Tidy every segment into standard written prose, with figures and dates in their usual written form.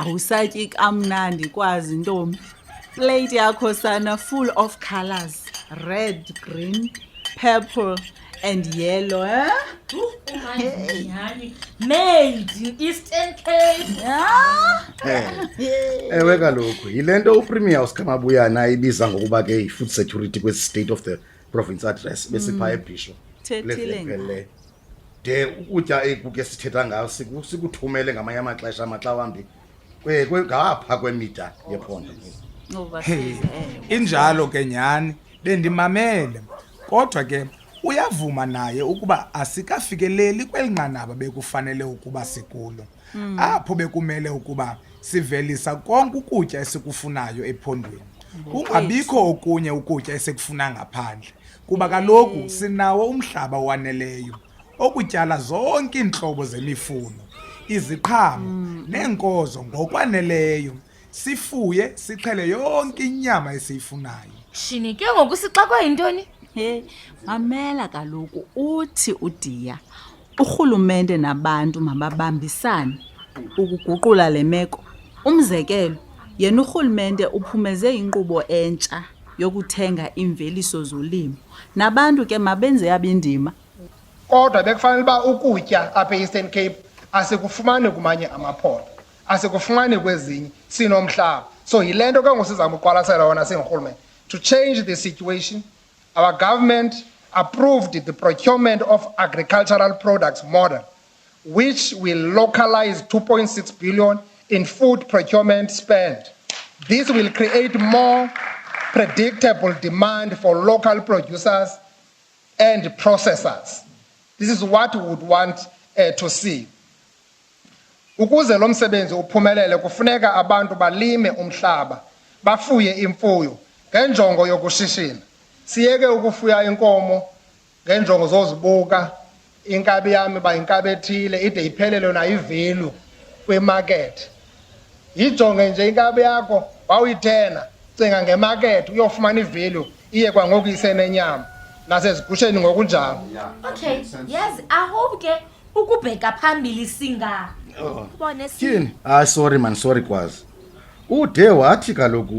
awusatyi kamnandi kwazi ntombi. Plate yakho sana full of colors, red, green, purple and yellow, eh? Made in Eastern Cape. Ewe kaloku yile nto uPremier uSikamabuyana ibiza ngokuba ke yi-food security kwesi state of the province address besipha ebhisho Thethile. de ukutya eku ke sithetha ngawo sikuthumele ngamanye amaxesha amaxa wambi ngapha kwemida yephondo. Injalo ke nyani bendimamele kodwa ke uyavuma naye ukuba asikafikeleli kwelinqanaba bekufanele ukuba sikulo apho bekumele ukuba sivelisa konke ukutya esikufunayo ephondweni kungabikho okunye ukutya esikufuna ngaphandle kuba kaloku sinawo umhlaba owaneleyo okutyala zonke iintlobo zemifuno iziqhamo neenkozo ngokwaneleyo sifuye sixhele yonke inyama esiyifunayo. Shini ke ngoku sixakwe yintoni? Mamela kaloku uthi uDiya urhulumente nabantu mababambisane ukuguqula le meko. Umzekelo, yena urhulumente uphumeze inkqubo entsha yokuthenga imveliso zolimo. Nabantu ke mabenze yabindima. Kodwa bekufanele uba ukutya apha e-Eastern Cape asikufumani kumanye amaphondo. Asikufumani kwezinye sinomhlaba. So yile nto ke ngosizama uqwalasela wona singurhulumente. To change the situation, our government approved the procurement of agricultural products model, which will localize 2.6 billion in food procurement spend. This will create more predictable demand for local producers and processors. This is what we would want to see. Ukuze lo msebenzi uphumelele kufuneka abantu balime umhlaba, bafuye imfuyo ngenjongo yokushishina. Siyeke ukufuya inkomo ngenjongo zozibuka, inkabi yami ba inkabi ethile ide iphelele na ivalue kwemarket. Ijonge nje inkabi yakho wawuyithena cinga ngemarket uyofumana ivalue iye kwangoku isenenyama nasezigusheni ngokunjalo. Okay, yes, I hope ke ukubheka phambili singa. Tyhini? Sorry kwazi. Ude wathi kaloku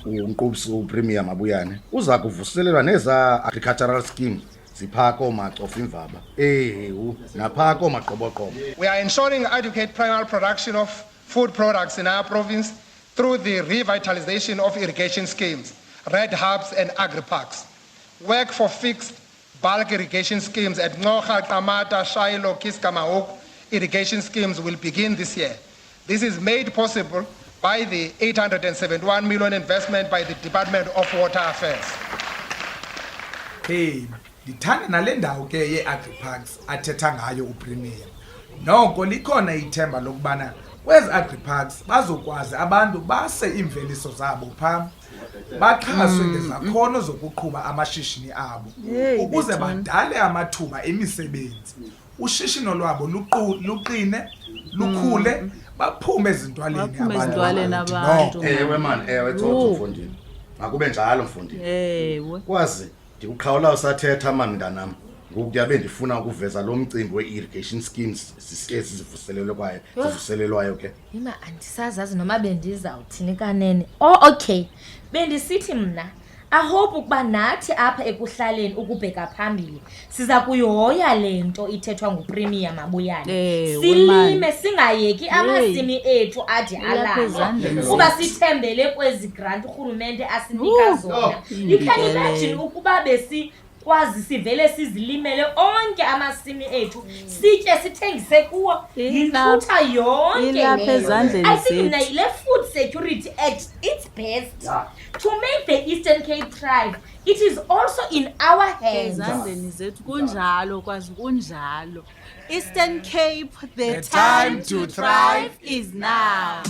uNqobisi uPremier Mabuyane uza kuvuselelwa neza agricultural schemes zipha komacofa imvaba. Napha komaqoboqobo. We are ensuring adequate primary production of food products in our province through the revitalization of irrigation schemes, red hubs and agri-parks. Work for fixed bulk irrigation schemes at Ngocha, Kamata, Shailo, Kiskamahook irrigation schemes will begin this year. This is made possible by the 871 million investment by the Department of Water Affairs. Ndithanda nale ndawo ke ye-agri-parks athetha ngayo uPremier. Noko likhona ithemba lokubana kwezi agri-parks bazokwazi abantu base imveliso zabo phaa baxhaswe ngezakhono zokuqhuba amashishini abo ukuze badale amathuba emisebenzi. Ushishino lwabo luqine, lukhule, baphume ezintwaleni abantu. Ewe man, tsotso mfondini. Makube njalo mfondini. Ewe. Kwazi ndikuqhawula usathetha mani mntanam. Ngoku ndiyabe ndifuna ukuveza lo mcimbi we-irrigation schemes zivuselelwayo ke. Yima andisazazi noma bendizawuthini kanene. Okay. Bendisithi mna I hope ukuba nathi apha ekuhlaleni ukubheka phambili siza kuyihoya lento ithethwa nguPremier Mabuyane. Silime singayeki amasimi ethu athi alala. Kuba sithembele kwezi grant urhulumente asinika zona. You can imagine ukuba kwazi sivele sizilimele onke amasimi ethu sitye sithengise kuwo yinhlutha yonke. I think le food security at its best to make the Eastern Cape thrive. It is also in our hands. Ezandleni zethu kunjalo kwazi kunjalo. Eastern Cape, the time to thrive is now.